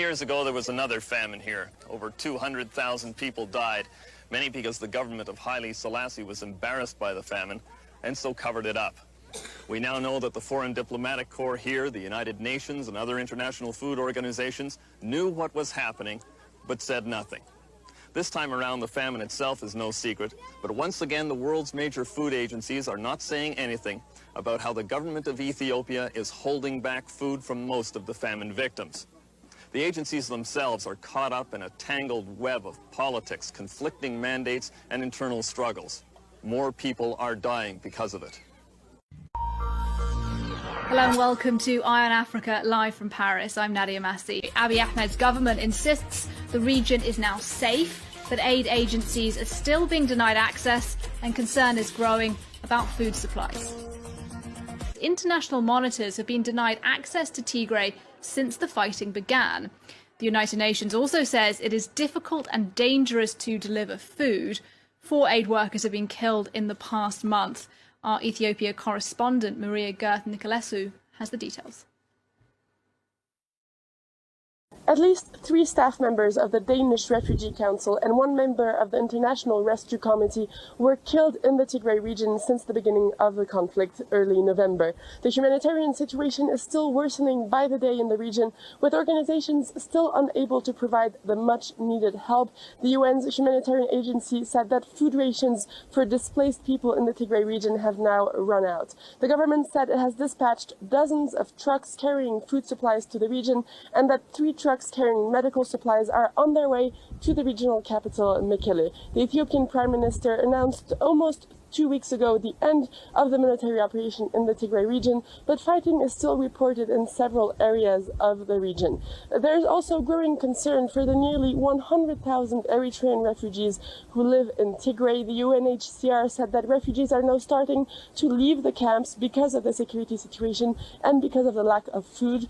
Years ago, there was another famine here. Over 200,000 people died, many because the government of Haile Selassie was embarrassed by the famine and so covered it up. We now know that the Foreign Diplomatic Corps here, the United Nations, and other international food organizations knew what was happening, but said nothing. This time around, the famine itself is no secret, but once again, the world's major food agencies are not saying anything about how the government of Ethiopia is holding back food from most of the famine victims. The agencies themselves are caught up in a tangled web of politics, conflicting mandates, and internal struggles. More people are dying because of it. Hello and welcome to Eye on Africa, live from Paris. I'm Nadia Massi. Abiy Ahmed's government insists the region is now safe, but aid agencies are still being denied access, and concern is growing about food supplies. International monitors have been denied access to Tigray since the fighting began. The United Nations also says it is difficult and dangerous to deliver food. 4 aid workers have been killed in the past month. Our Ethiopia correspondent, Maria Gerth Nicolescu, has the details. At least 3 staff members of the Danish Refugee Council and 1 member of the International Rescue Committee were killed in the Tigray region since the beginning of the conflict early November. The humanitarian situation is still worsening by the day in the region, with organizations still unable to provide the much-needed help. The UN's humanitarian agency said that food rations for displaced people in the Tigray region have now run out. The government said it has dispatched dozens of trucks carrying food supplies to the region, and that 3 trucks carrying medical supplies are on their way to the regional capital, Mekelle. The Ethiopian Prime Minister announced almost 2 weeks ago the end of the military operation in the Tigray region, but fighting is still reported in several areas of the region. There is also growing concern for the nearly 100,000 Eritrean refugees who live in Tigray. The UNHCR said that refugees are now starting to leave the camps because of the security situation and because of the lack of food.